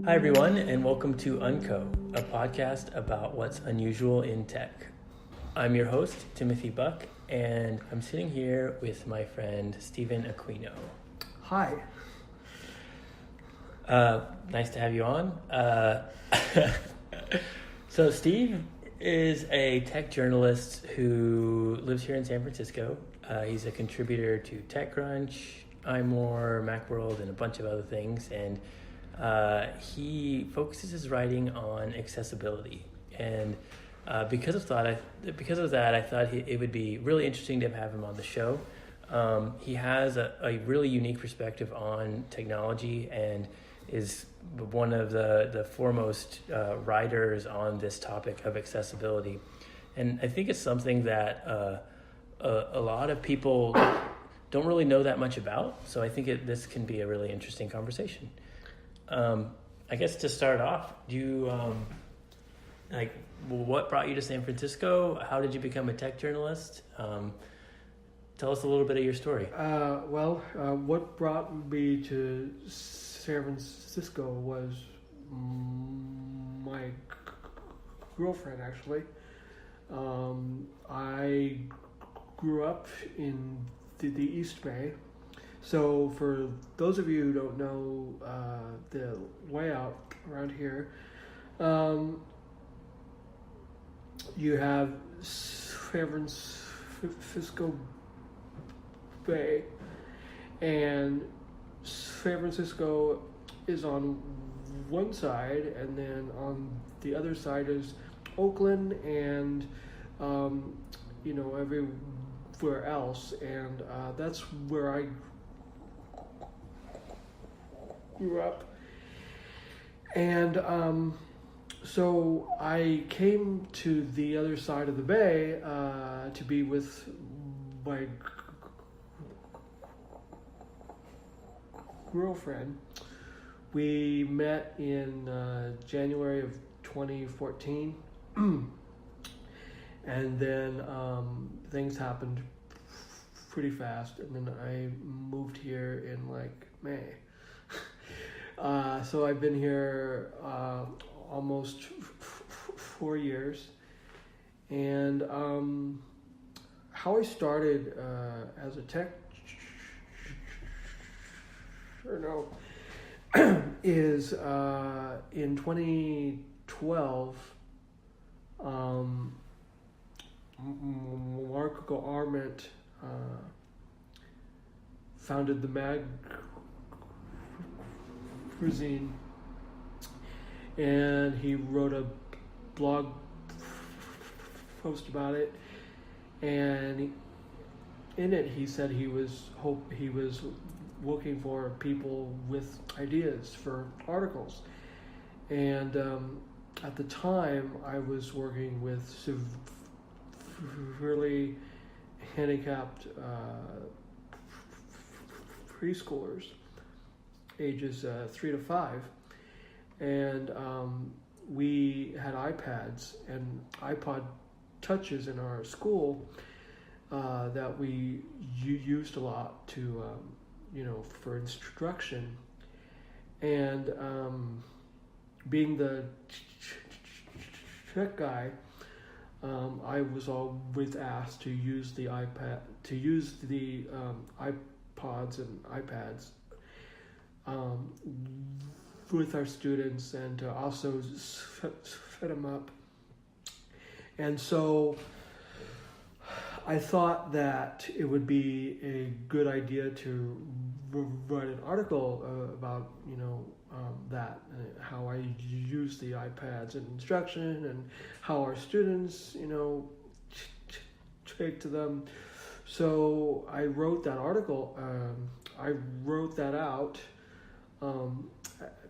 Hi, everyone, and welcome to Unco, a podcast about what's unusual in tech. I'm your host, Timothy Buck, and I'm sitting here with my friend, Stephen Aquino. Hi. Nice to have you on. So Steve is a tech journalist who lives here in San Francisco. He's a contributor to TechCrunch, iMore, Macworld, and a bunch of other things, and he focuses his writing on accessibility. And because of that, I thought it would be really interesting to have him on the show. He has a really unique perspective on technology and is one of the foremost writers on this topic of accessibility. And I think it's something that a lot of people don't really know that much about. So I think this can be a really interesting conversation. I guess to start off, what brought you to San Francisco? How did you become a tech journalist? Tell us a little bit of your story. What brought me to San Francisco was my girlfriend, actually. I grew up in the East Bay. So for those of you who don't know the layout around here, you have San Francisco Bay, and San Francisco is on one side, and then on the other side is Oakland and everywhere else, and that's where I grew up. And so I came to the other side of the bay to be with my girlfriend. We met in January of 2014, and then things happened pretty fast, and then I moved here in May. So I've been here almost 4 years, and how I started as a tech is in 2012. Marco Arment founded the magazine, and he wrote a blog post about it, and in it he said he was looking for people with ideas for articles. And at the time I was working with severely handicapped preschoolers ages 3 to 5, and we had iPads and iPod touches in our school that we used a lot to for instruction. And being the tech guy, I was always asked to use the iPods and iPads with our students, and to also set them up. And so I thought that it would be a good idea to write an article about that, how I use the iPads in instruction, and how our students take to them. So I wrote that article. I wrote that out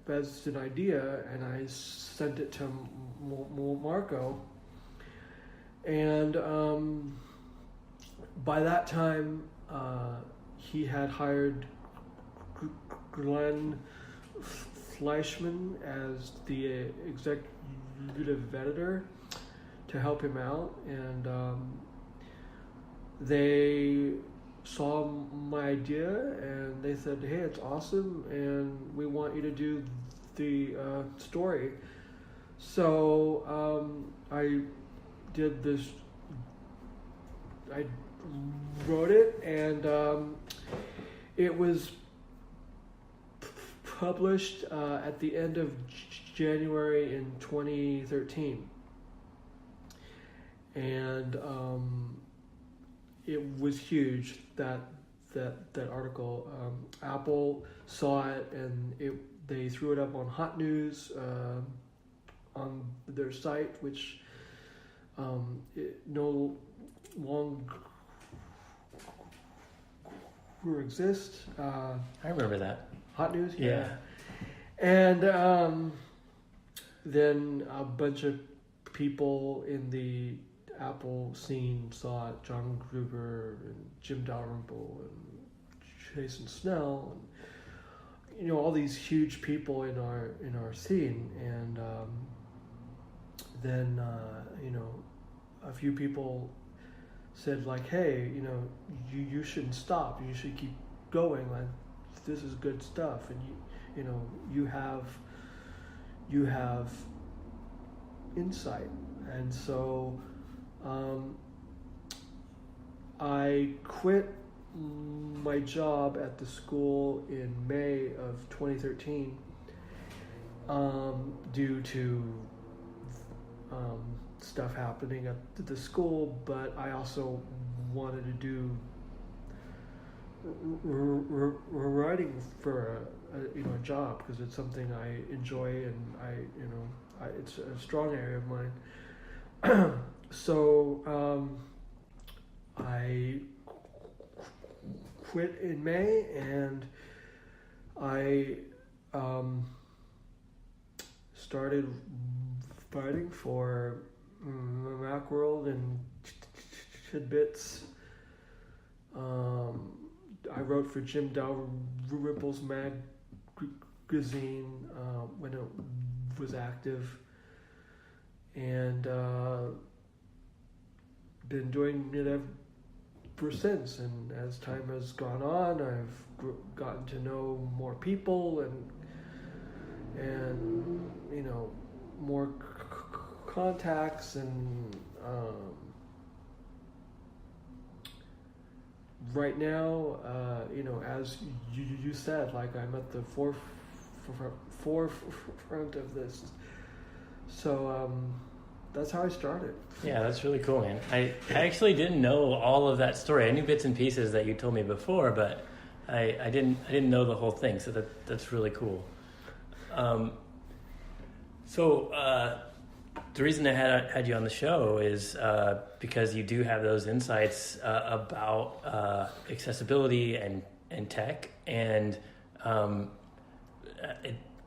as an idea, and I sent it to Marco. And by that time, he had hired Glenn Fleischman as the executive editor to help him out, and they saw my idea and they said, "Hey, it's awesome, and we want you to do the story. So I did this. I wrote it, and it was published at the end of January in 2013, and it was huge. That article. Apple saw it, and they threw it up on Hot News on their site, which it no longer exists. I remember that. Hot News, Yeah. And then a bunch of people in the Apple scene saw it. John Gruber and Jim Dalrymple and Jason Snell, and all these huge people in our scene. And then a few people said, like, hey, you shouldn't stop. You should keep going. Like, this is good stuff, and you have insight. And so I quit my job at the school in May of 2013 due to stuff happening at the school, but I also wanted to do writing for a job, because it's something I enjoy, and it's a strong area of mine. So I quit in May, and I started writing for Macworld and Tidbits. I wrote for Jim Dalrymple's magazine when it was active, and been doing it ever since. And as time has gone on, I've gotten to know more people and more contacts, and right now, as you said, like, I'm at the forefront of this. So that's how I started. Yeah, that's really cool, man. I actually didn't know all of that story. I knew bits and pieces that you told me before, but I didn't know the whole thing. So that's really cool. So the reason I had you on the show is because you do have those insights about accessibility and tech, and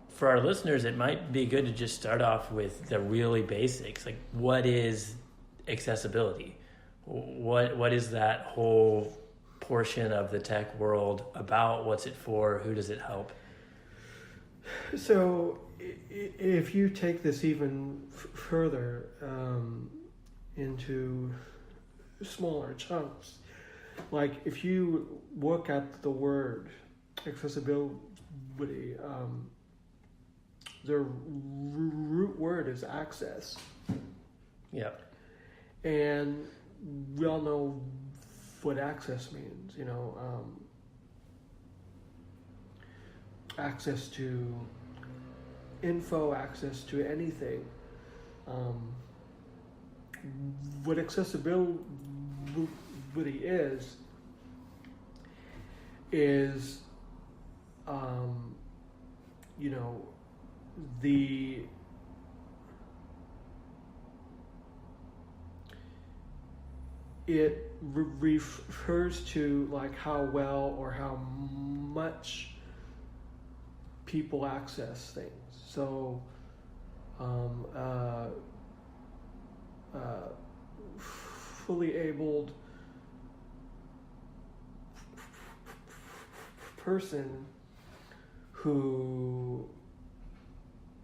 for our listeners, it might be good to just start off with the really basics. Like, what is accessibility? What is that whole portion of the tech world about? What's it for? Who does it help? So if you take this even further into smaller chunks, like if you look at the word accessibility, the root word is access. Yeah. And we all know what access means, access to info, access to anything. What accessibility is it refers to like how well or how much people access things. So fully abled person who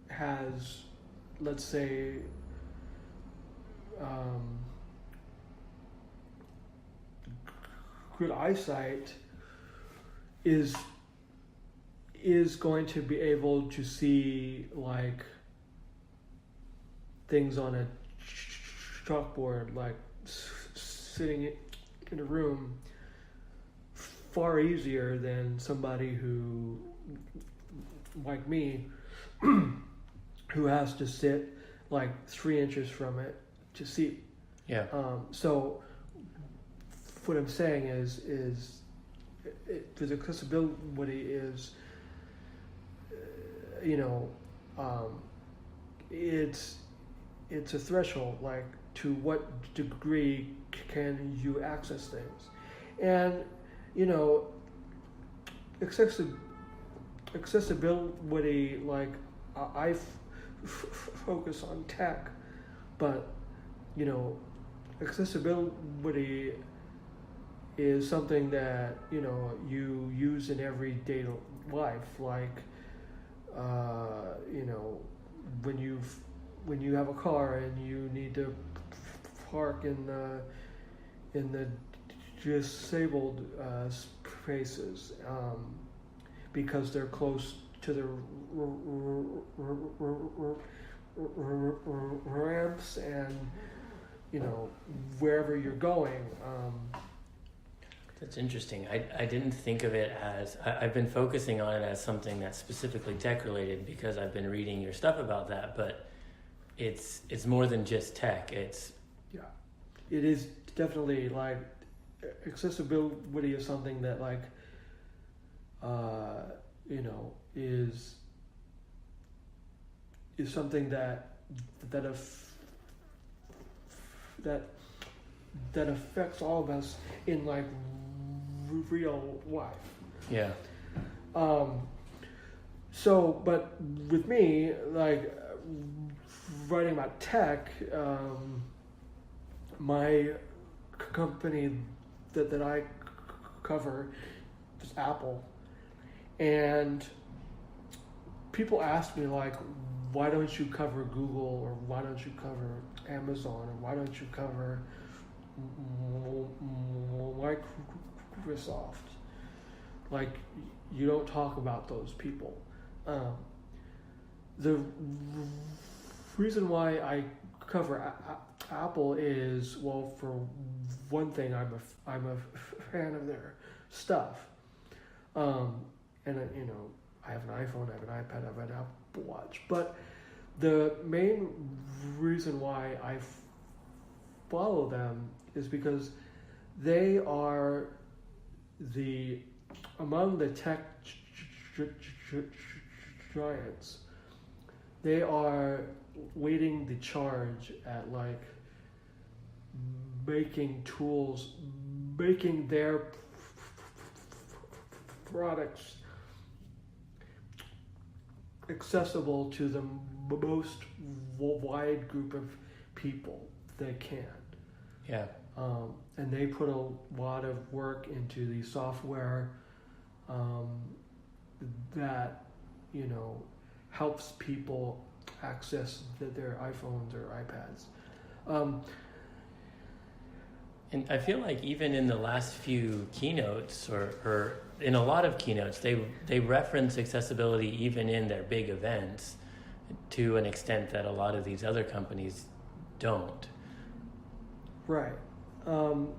has, let's say, good eyesight is is going to be able to see like things on a chalkboard, like sitting in a room, far easier than somebody who, like me, who has to sit like 3 inches from it to see. Yeah. So what I'm saying is with accessibility is, it's a threshold, like to what degree can you access things, and accessibility, like I focus on tech, but accessibility is something that you use in everyday life, like when you have a car and you need to park in the disabled spaces, because they're close to the ramps and wherever you're going. That's interesting. I didn't think of it as, I've been focusing on it as something that's specifically tech related because I've been reading your stuff about that, but it's more than just tech. It is definitely like accessibility is something that like is something that affects all of us in like real life. Yeah. So, but with me, like writing about tech, my company that I cover is Apple, and people ask me like, why don't you cover Google, or why don't you cover Amazon, or why don't you cover Microsoft? Like, you don't talk about those people. The reason why I cover Apple is, well, for one thing, I'm a fan of their stuff, and I have an iPhone, I have an iPad, I have an Apple Watch. But the main reason why I follow them is because they are among the tech giants. They are leading the charge at like making tools, making their products accessible to the most wide group of people they can. Yeah. And they put a lot of work into the software that helps people access their iPhones or iPads. And I feel like even in the last few keynotes, or in a lot of keynotes, they reference accessibility even in their big events to an extent that a lot of these other companies don't. Right. I'm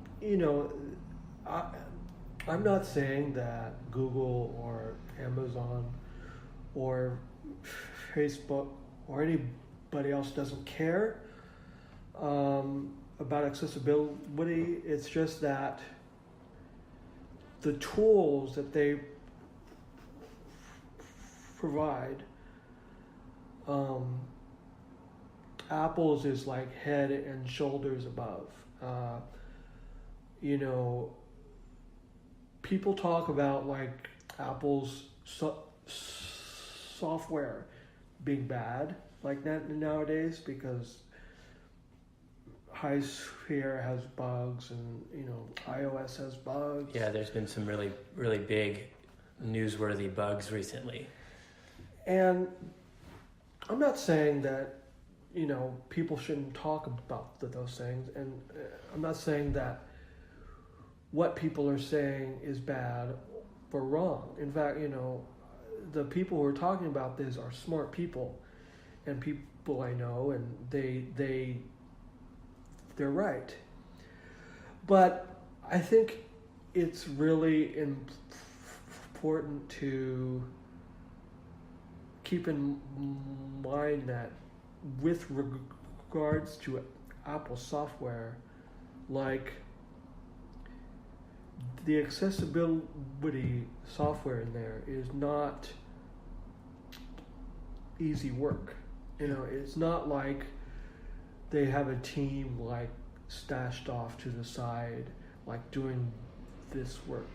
not saying that Google or Amazon or Facebook or anybody else doesn't care about accessibility. It's just that the tools that they provide, Apple's is like head and shoulders above. People talk about like Apple's software being bad like that nowadays because High Sphere has bugs and iOS has bugs. Yeah, there's been some really, really big newsworthy bugs recently. And I'm not saying that people shouldn't talk about those things, and I'm not saying that what people are saying is bad or wrong. In fact, the people who are talking about this are smart people, and people I know, and they're right. But I think it's really important to keep in mind that with regards to Apple software, like the accessibility software in there is not easy work. You know, it's not like they have a team like stashed off to the side, like doing this work.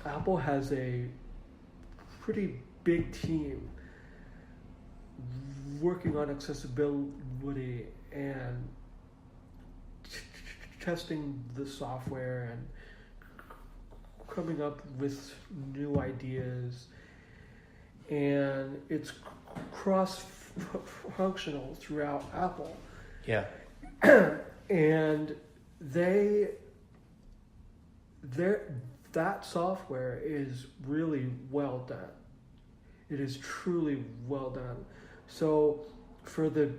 Apple has a pretty big team working on accessibility and testing the software and coming up with new ideas, and it's cross-functional throughout Apple. Yeah. And that software is really well done. It is truly well done. So for the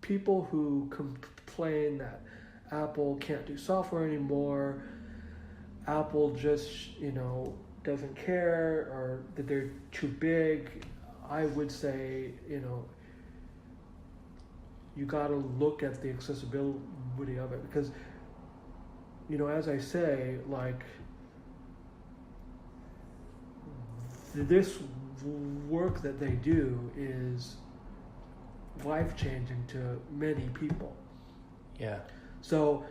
people who complain that Apple can't do software anymore, Apple just, doesn't care, or that they're too big, I would say, you got to look at the accessibility of it, because, as I say, like, this work that they do is life-changing to many people. Yeah. So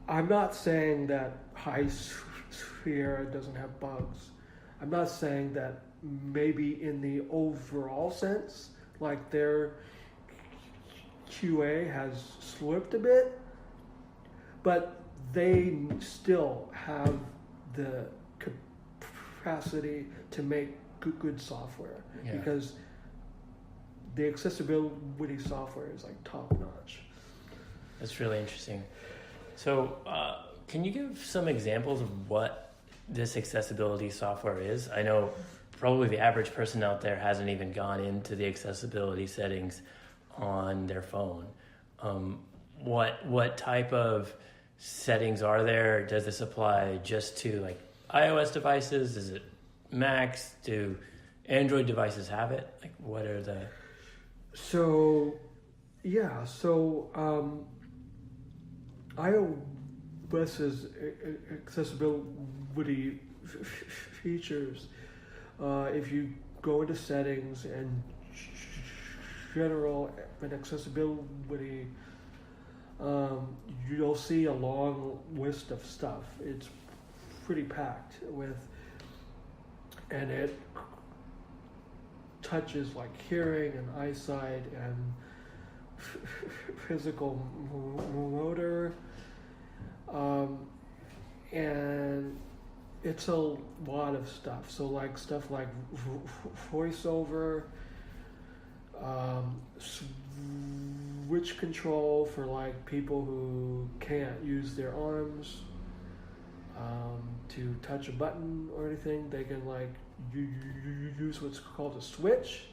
I'm not saying that High Sierra doesn't have bugs. I'm not saying that maybe in the overall sense, like their QA has slipped a bit, but they still have the capacity to make good software, because the accessibility software is like top notch. That's really interesting. So can you give some examples of what this accessibility software is? I know probably the average person out there hasn't even gone into the accessibility settings on their phone. What type of settings are there? Does this apply just to like iOS devices? Is it Macs? Do Android devices have it? Like, what are the... iOS's accessibility features, if you go into settings and general and accessibility, you'll see a long list of stuff. It's pretty packed with, and it touches like hearing and eyesight and physical motor, and it's a lot of stuff. So like stuff like voiceover, switch control for like people who can't use their arms to touch a button or anything. They can like use what's called a switch,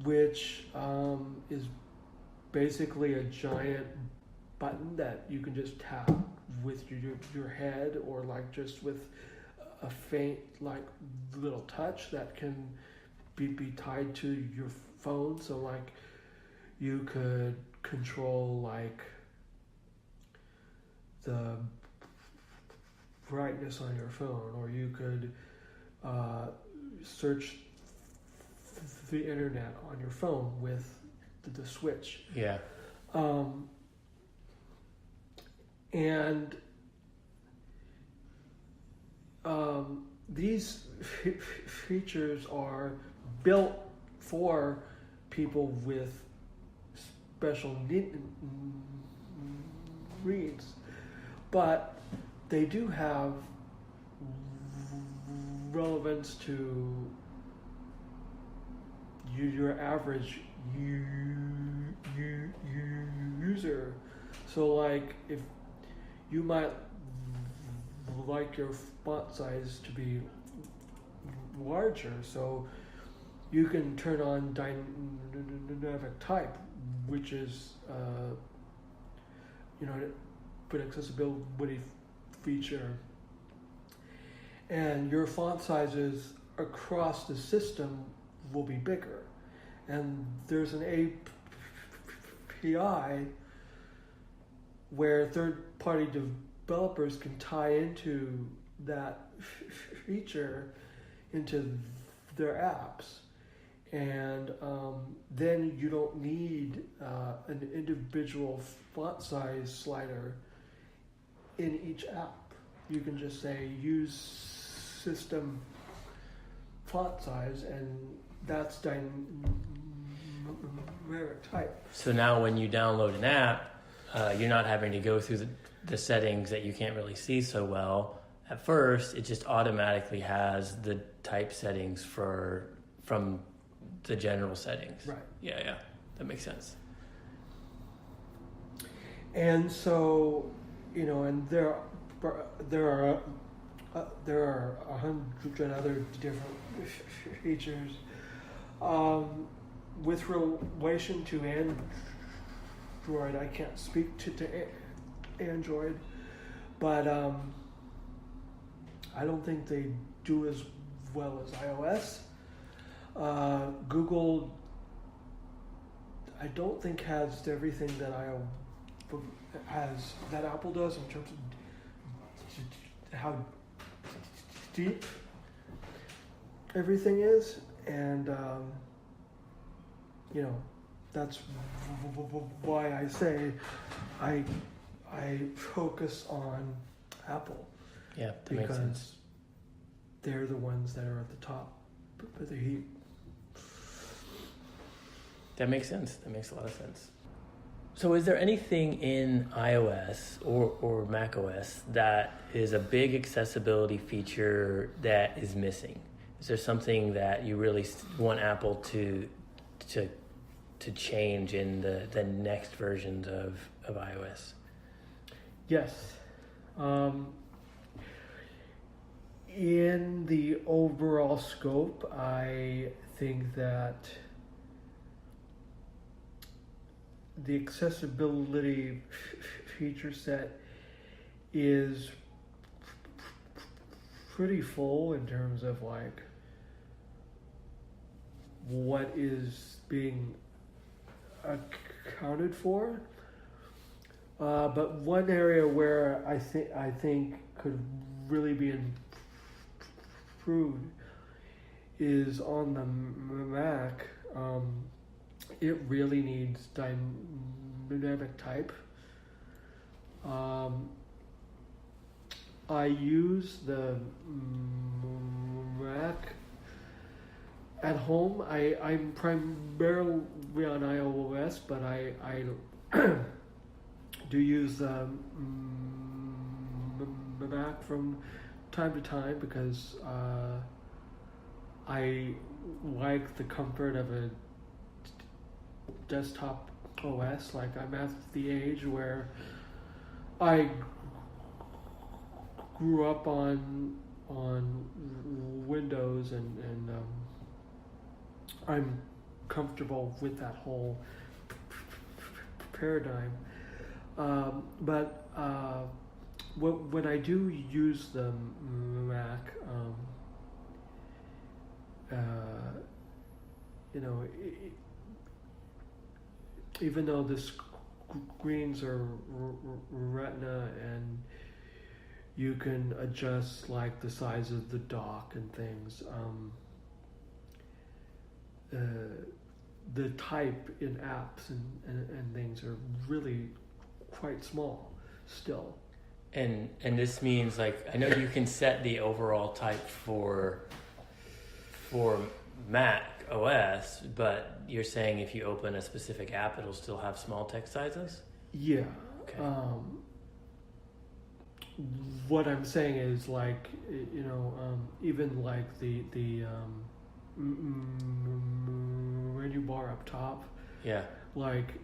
which is basically a giant button that you can just tap with your head, or like just with a faint like little touch that can be tied to your phone. So like you could control like the brightness on your phone, or you could search the internet on your phone with the switch. Yeah. And these features are built for people with special needs, but they do have relevance to your average user. So like if you might like your font size to be larger. So you can turn on dynamic type, which is an accessibility feature, and your font sizes across the system will be bigger. And there's an API where third-party developers can tie into that feature into their apps. And then you don't need an individual font size slider in each app. You can just say use system font size, and that's dynamic type. So now when you download an app, you're not having to go through the settings that you can't really see so well. At first, it just automatically has the type settings from the general settings. Right. Yeah, that makes sense. And so, and there are 100 other different features. With relation to Android, I can't speak to Android, but I don't think they do as well as iOS. Google, I don't think has everything that that Apple does in terms of how deep everything is, and that's why I say I focus on Apple. Yeah, that makes sense. They're the ones that are at the top of the heap. That makes sense. That makes a lot of sense. So is there anything in iOS or macOS that is a big accessibility feature that is missing? Is there something that you really want Apple to change in the next versions of iOS? Yes. In the overall scope, I think that the accessibility feature set is pretty full in terms of like what is being accounted for. But one area where I think could really be improved is on the Mac. It really needs dynamic type. I use the Mac at home. I'm primarily on iOS, but I do use the Mac from time to time because I like the comfort of a desktop OS. Like, I'm at the age where I grew up on Windows, and I'm comfortable with that whole paradigm. But when I do use the Mac, even though the screens are Retina and you can adjust like the size of the dock and things, the type in apps and things are really quite small still. And this means, like, I know you can set the overall type for Mac OS, but you're saying if you open a specific app, it'll still have small text sizes? Yeah. Okay. What I'm saying is, like, even like the menu bar up top. Yeah. Like,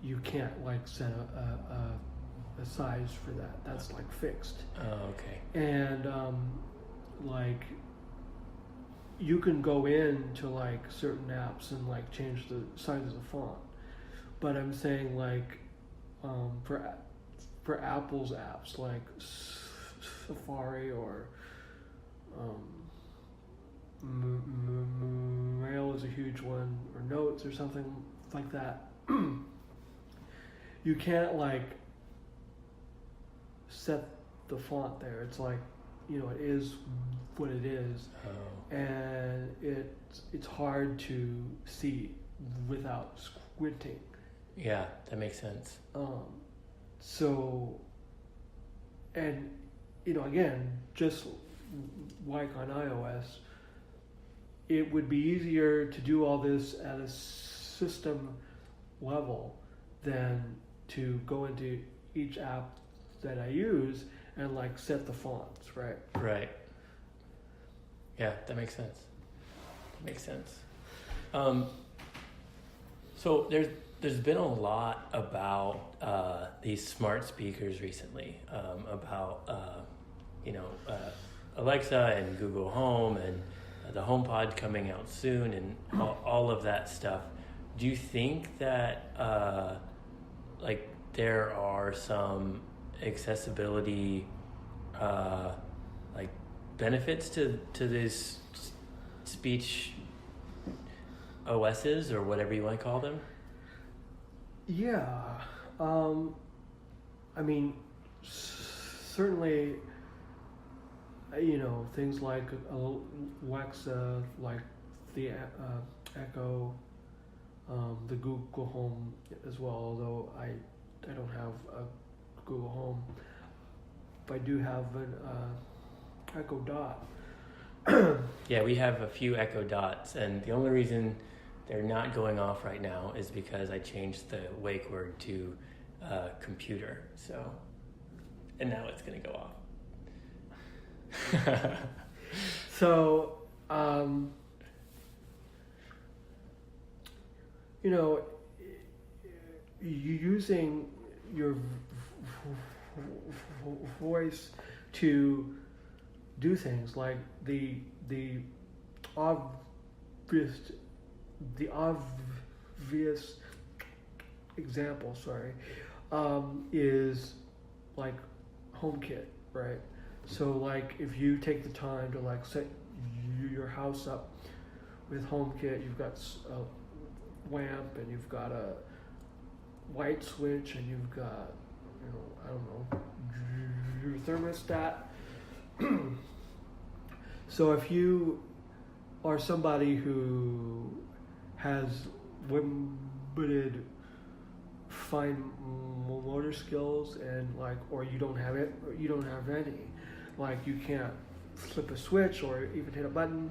you can't like set a size for that. That's like fixed. Oh, okay. And like you can go into like certain apps and like change the size of the font. But I'm saying like for Apple's apps like Safari or Mail is a huge one, or Notes or something like that. You can't like set the font there. It's like, you know, it is what it is, and it's hard to see without squinting. Yeah, that makes sense. So, and you know, again, just like on iOS, it would be easier to do all this at a system level than to go into each app that I use and like set the fonts, right? Right. Yeah, that makes sense. So there's been a lot about these smart speakers recently, about Alexa and Google Home and the HomePod coming out soon and all of that stuff. Do you think that like there are some accessibility like benefits to these speech OSs or whatever you want to call them? Yeah, I mean, certainly, you know, things like Alexa, like the Echo, the Google Home as well. Although I don't have a Google Home, but I do have an Echo Dot. Yeah, we have a few Echo Dots, and the only reason they're not going off right now is because I changed the wake word to computer. So, and now it's going to go off. So, you know, using your voice to do things like the obvious example, is like HomeKit, right? So like if you take the time to like set your house up with HomeKit, you've got a lamp and you've got a light switch and you've got, you know, I don't know, your thermostat. So if you are somebody who has limited fine motor skills and like, or you don't have it, or you don't have any, like you can't flip a switch or even hit a button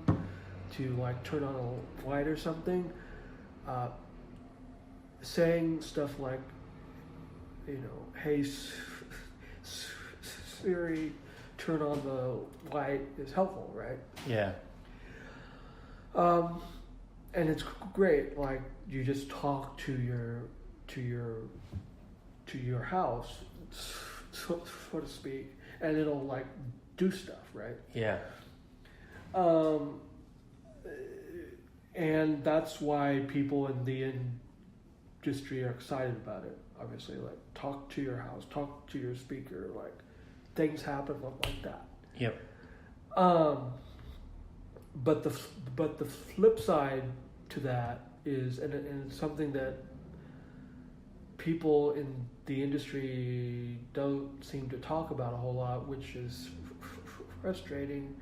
to like turn on a light or something, saying stuff like, you know, hey Siri, turn on the light is helpful, right? Yeah. And it's great. Like you just talk to your house, so to speak, and it'll like do stuff, right? Yeah. And that's why people in the industry are excited about it. Obviously, like talk to your house, talk to your speaker, like things happen like that. Yep. But the flip side to that is, and it's something that people in the industry don't seem to talk about a whole lot, which is frustrating,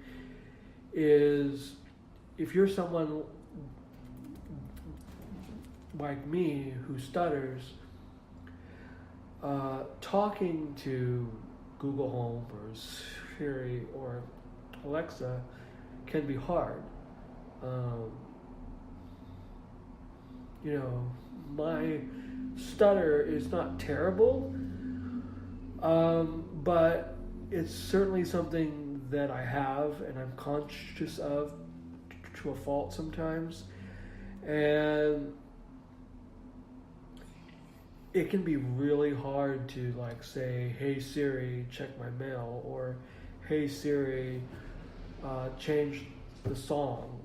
is if you're someone like me who stutters, talking to Google Home or Siri or Alexa can be hard. You know, my stutter is not terrible, but it's certainly something that I have and I'm conscious of to a fault sometimes, and it can be really hard to like say, hey Siri, check my mail, or hey Siri, change the song,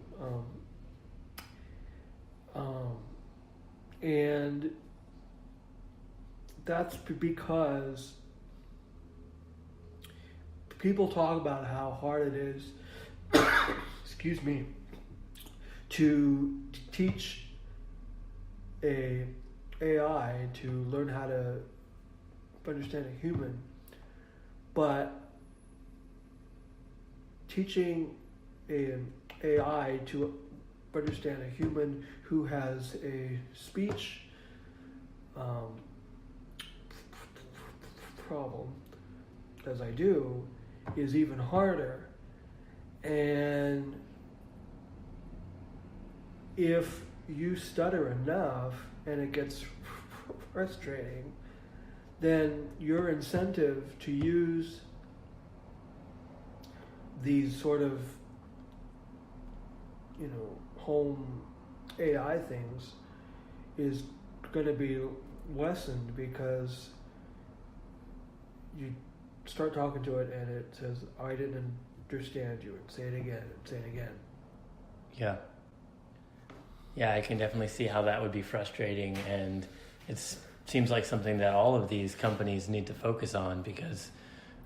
And that's because people talk about how hard it is, excuse me, to teach a AI to learn how to understand a human, but teaching an AI to understand a human who has a speech problem, as I do, is even harder. And if you stutter enough and it gets frustrating, then your incentive to use these sort of, home AI things is going to be lessened, because you start talking to it and it says, "I didn't understand you," and say it again and say it again. Yeah. Yeah, I can definitely see how that would be frustrating, and it seems like something that all of these companies need to focus on, because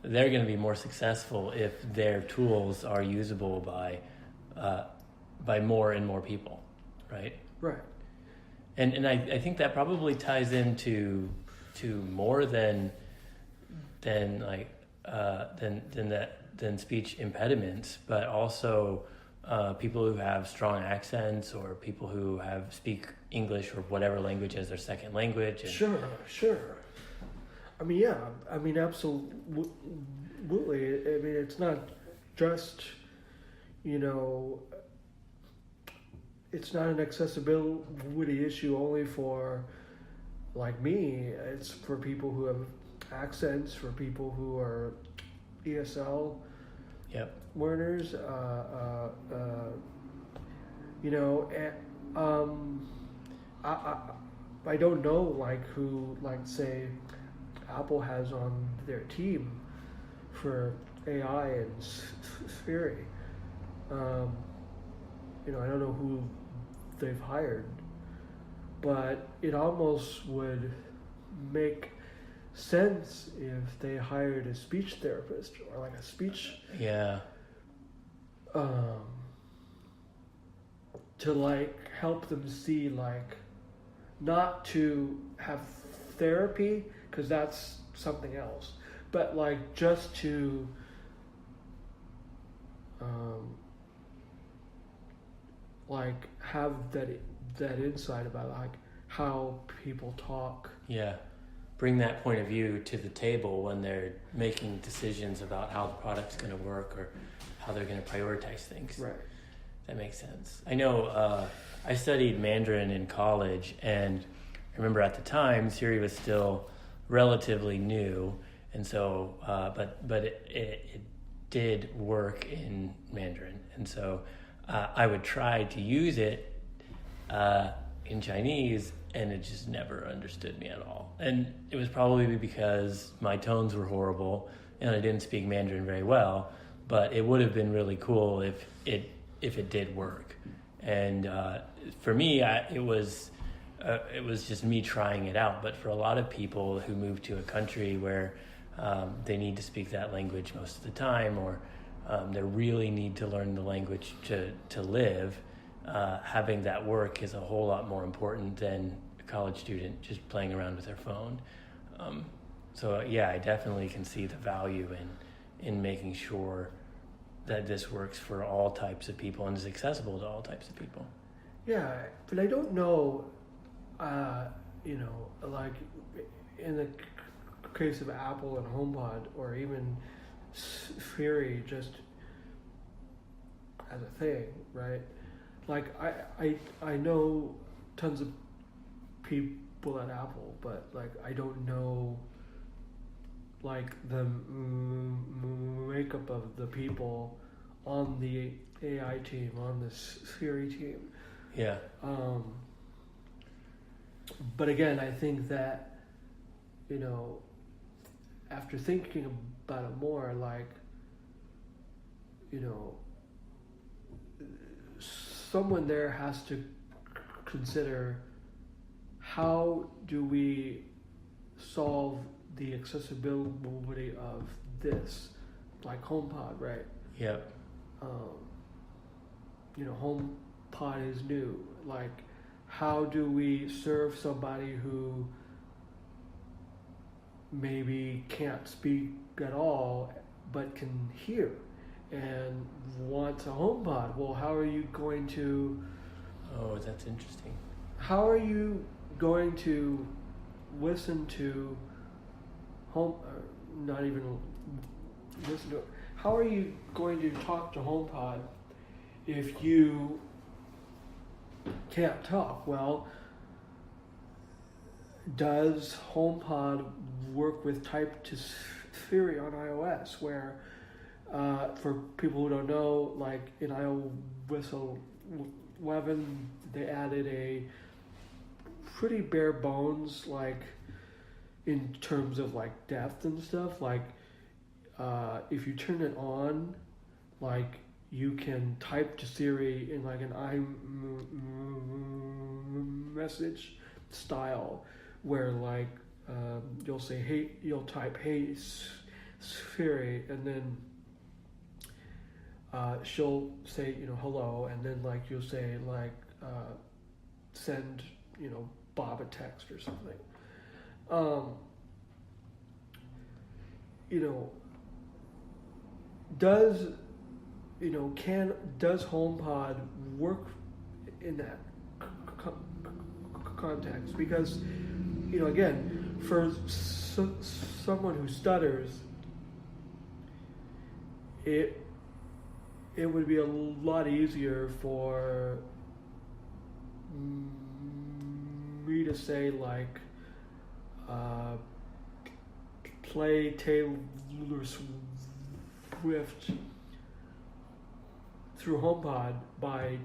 they're going to be more successful if their tools are usable by more and more people, right? Right. And I think that probably ties into more than speech impediments, but also people who have strong accents, or people who speak English or whatever language as their second language. And Sure. I mean, yeah. I mean, absolutely. I mean, it's not just, it's not an accessibility issue only for, like me. It's for people who have accents, for people who are ESL learners. I don't know, like, who, like, say, Apple has on their team for AI and Siri. I don't know who they've hired, but it almost would make sense if they hired a speech therapist, or like a speech to, like, help them see, like, not to have therapy, because that's something else, but, like, just to like, have that insight about, like, how people talk. Yeah. Bring that point of view to the table when they're making decisions about how the product's going to work, or how they're going to prioritize things. Right. That makes sense. I know I studied Mandarin in college, and I remember at the time Siri was still relatively new, and so but it did work in Mandarin, and so I would try to use it in Chinese, and it just never understood me at all. And it was probably because my tones were horrible and I didn't speak Mandarin very well, but it would have been really cool if it did work. And for me, it was just me trying it out. But for a lot of people who move to a country where they need to speak that language most of the time, or they really need to learn the language to live, having that work is a whole lot more important than a college student just playing around with their phone. So yeah, I definitely can see the value in making sure that this works for all types of people and is accessible to all types of people. Yeah, but I don't know, like, in the case of Apple and HomePod, or even Siri, just as a thing, right? Like, I know tons of people at Apple, but, like, I don't know, like, the makeup of the people on the AI team, on the Siri team. Yeah. But again, I think that, after thinking about it more, like, someone there has to consider, how do we solve the accessibility of this, like HomePod, right? Yep. HomePod is new. Like, how do we serve somebody who maybe can't speak at all but can hear and wants a HomePod? Well, how are you going to... Oh, that's interesting. How are you going to listen to not even listen to it. How are you going to talk to HomePod if you can't talk? Well, does HomePod work with Type to Siri on iOS, where for people who don't know, like in iOS 11, they added a pretty bare bones, like in terms of like depth and stuff. Like if you turn it on, like you can type to Siri in like an iMessage style, where like you'll say, hey, you'll type, hey Siri, and then she'll say, hello, and then like you'll say like send, Bob a text or something. Does HomePod work in that context? Because, again, for someone who stutters, it would be a lot easier for me to say like play Taylor Swift through HomePod by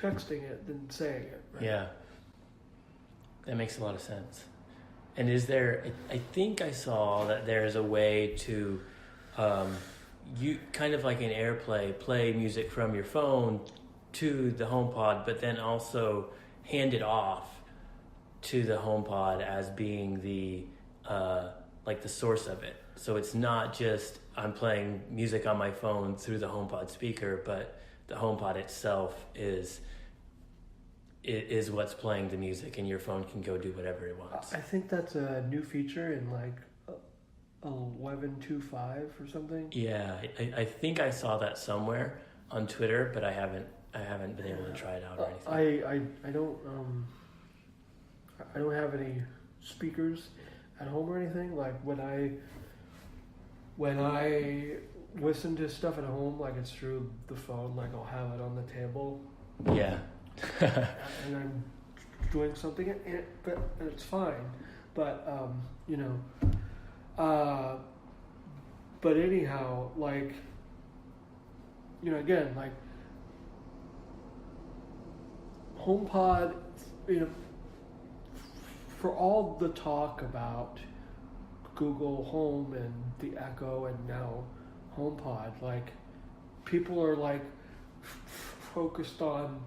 texting it than saying it. Right? Yeah, that makes a lot of sense. And is there? I think I saw that there's a way to, you kind of like in AirPlay, play music from your phone to the HomePod, but then also hand it off to the HomePod as being the like the source of it. So it's not just I'm playing music on my phone through the HomePod speaker, but the HomePod itself is what's playing the music, and your phone can go do whatever it wants. I think that's a new feature in like 11.2.5 or something. Yeah, I think I saw that somewhere on Twitter, but I haven't been able to try it out or anything. I don't have any speakers at home or anything. Like when I listen to stuff at home, like it's through the phone, like I'll have it on the table. Yeah. And I'm doing something, and it's fine. But but anyhow, like again, like HomePod, for all the talk about Google Home and the Echo and now HomePod, like people are like focused on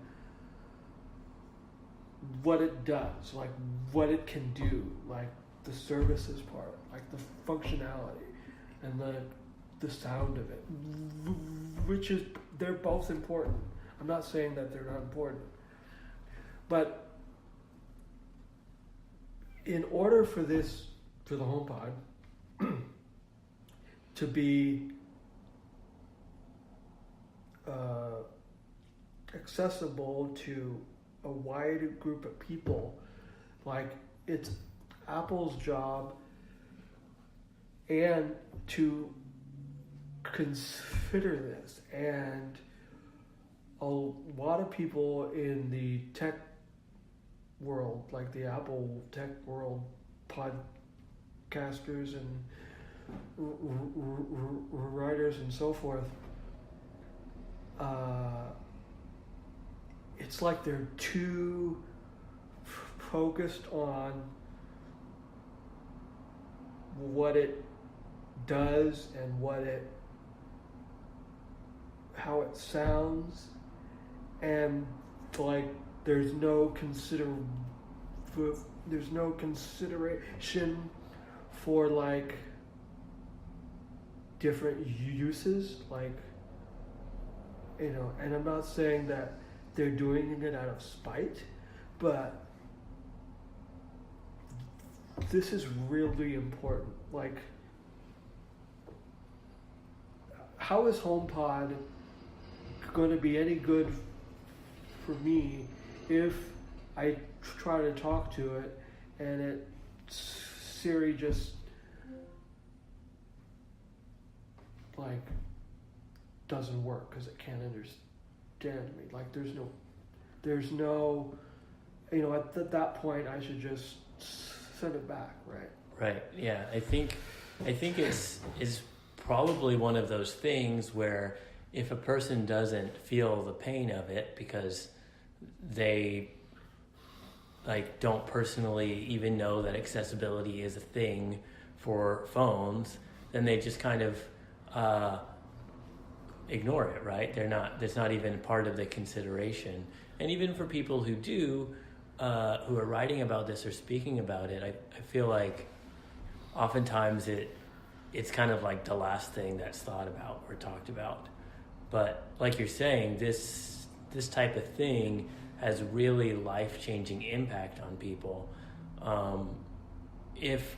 what it does, like what it can do, like the services part, like the functionality and the sound of it, which is, they're both important. I'm not saying that they're not important, but in order for the HomePod to be accessible to a wide group of people, like it's Apple's job and to consider this, and a lot of people in the tech world, like the Apple tech world, podcasters and writers and so forth, it's like they're too focused on what it does and how it sounds, and like there's no consideration for like different uses, like, you know, and I'm not saying that they're doing it out of spite, but this is really important. Like, how is HomePod going to be any good for me if I try to talk to it and Siri just like doesn't work because it can't understand me? Like, there's no, you know, at that point I should just send it back, right? Right. Yeah. I think it's probably one of those things where if a person doesn't feel the pain of it because they like don't personally even know that accessibility is a thing for phones, then they just kind of ignore it, right? That's not even part of the consideration. And even for people who do, who are writing about this or speaking about it, I feel like oftentimes it's kind of like the last thing that's thought about or talked about. But like you're saying, this type of thing has really life-changing impact on people, if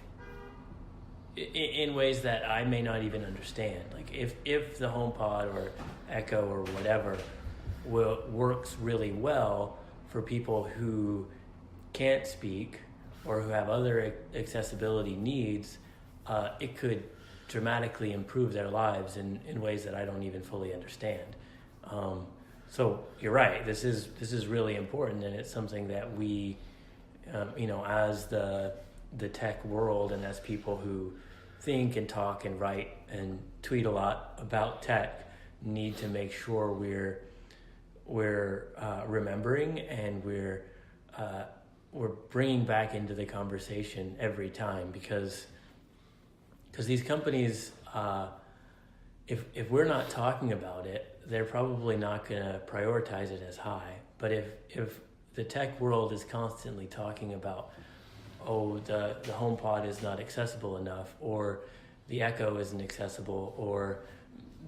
in ways that I may not even understand. Like if the HomePod or Echo or whatever works really well for people who can't speak or who have other accessibility needs, it could dramatically improve their lives in ways that I don't even fully understand. So you're right. This is really important, and it's something that we, you know, as the tech world and as people who think and talk and write and tweet a lot about tech, need to make sure we're remembering and we're bringing back into the conversation every time, because these companies, if we're not talking about it, they're probably not going to prioritize it as high. But if the tech world is constantly talking about, oh, the HomePod is not accessible enough, or the Echo isn't accessible, or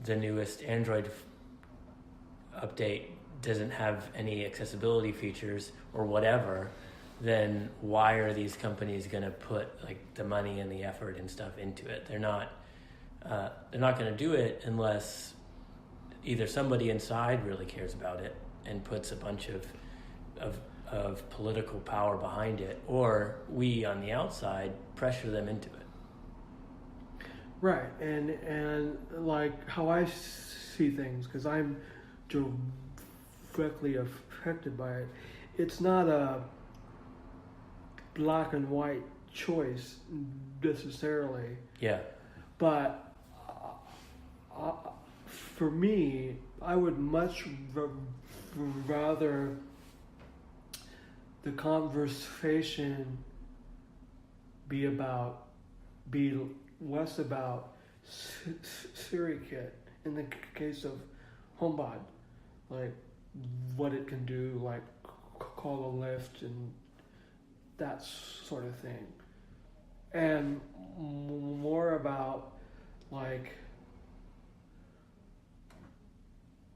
the newest Android update doesn't have any accessibility features or whatever, then why are these companies going to put like the money and the effort and stuff into it? They're not going to do it unless either somebody inside really cares about it and puts a bunch of political power behind it, or we on the outside pressure them into it. It. Right, and like how I see things, because I'm directly affected by it, it's not a black and white choice necessarily. Yeah. But for me, I would much rather the conversation be less about Siri Kit in the case of HomePod, like what it can do, like call a lift and that sort of thing, and more about like,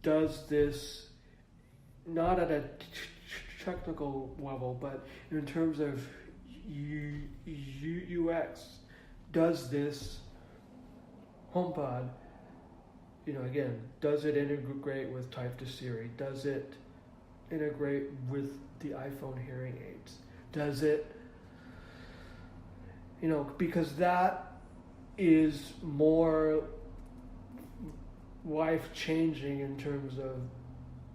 does this, not at a technical level, but in terms of UX, does this HomePod, you know, again, does it integrate with Type to Siri? Does it integrate with the iPhone hearing aids? Does it, you know, because that is more life-changing in terms of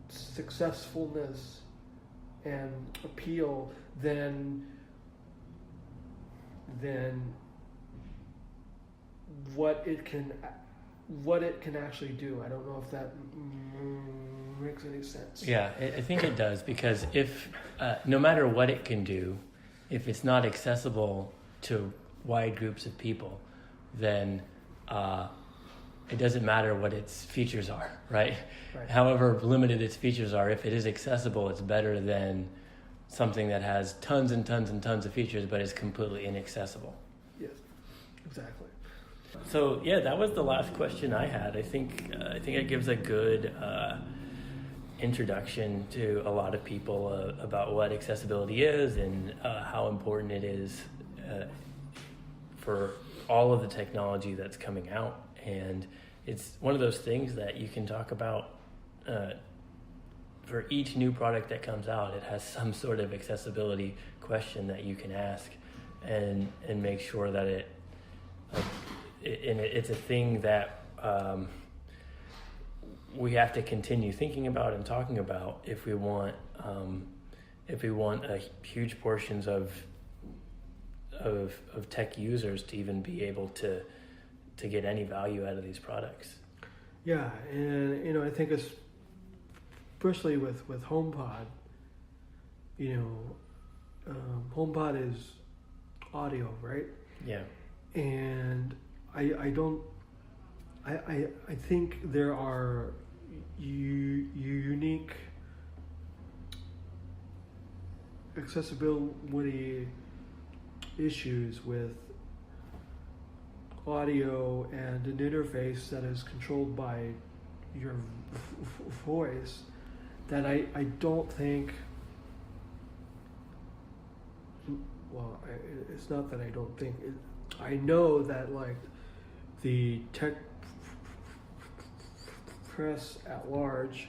successfulness and appeal than what it can actually do. I don't know if that makes any sense. Yeah, I think it does, because if no matter what it can do, if it's not accessible to wide groups of people, then it doesn't matter what its features are, right? Right. However limited its features are, if it is accessible, it's better than something that has tons and tons and tons of features but is completely inaccessible. Yes, exactly. So yeah, that was the last question I had. I think it gives a good introduction to a lot of people about what accessibility is and how important it is for all of the technology that's coming out. And it's one of those things that you can talk about for each new product that comes out. It has some sort of accessibility question that you can ask and make sure that it's a thing that we have to continue thinking about and talking about if we want huge portions of tech users to even be able to get any value out of these products. Yeah, and I think especially with HomePod, HomePod is audio, right? Yeah. And I think there are unique accessibility issues with audio and an interface that is controlled by your voice that I don't think, well, it's not that I don't think, I know that like the tech press at large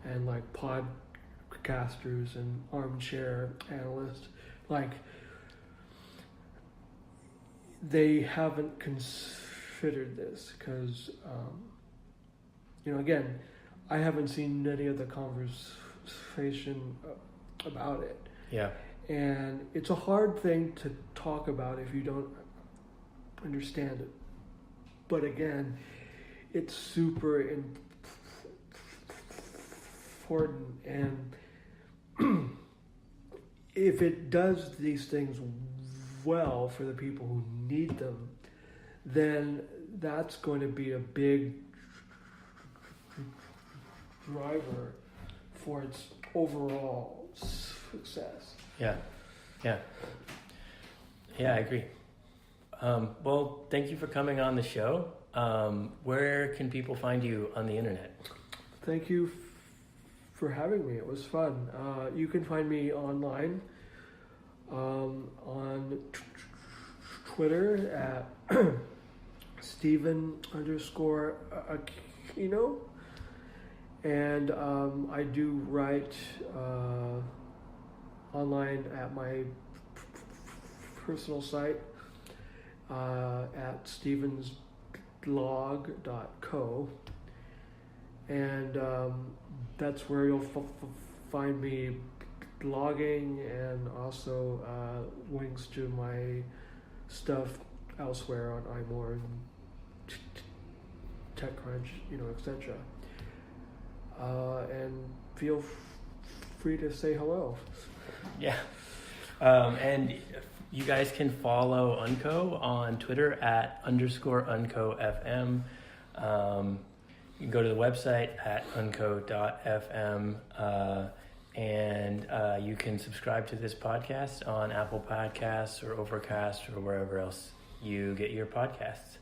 and like podcasters and armchair analysts, like they haven't considered this because, again, I haven't seen any of the conversation about it. Yeah. And it's a hard thing to talk about if you don't understand it. But again, it's super important. And if it does these things well for the people who need them, then that's going to be a big driver for its overall success. Yeah, I agree. Well, thank you for coming on the show. Where can people find you on the internet? Thank you for having me. It was fun. You can find me online on Twitter at Steven_Aquino. And I do write online at my personal site at stevensblog.co. And that's where you'll find me blogging and also links to my stuff elsewhere on iMore and TechCrunch, etc. And feel free to say hello. Yeah. And you guys can follow Unco on Twitter at _UncoFM. You can go to the website at unco.fm. And you can subscribe to this podcast on Apple Podcasts or Overcast or wherever else you get your podcasts.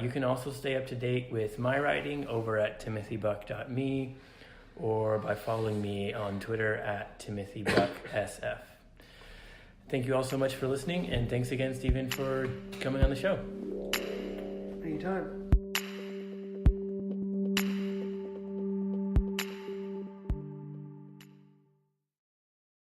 You can also stay up to date with my writing over at timothybuck.me or by following me on Twitter at timothybucksf. Thank you all so much for listening, and thanks again, Stephen, for coming on the show. Anytime.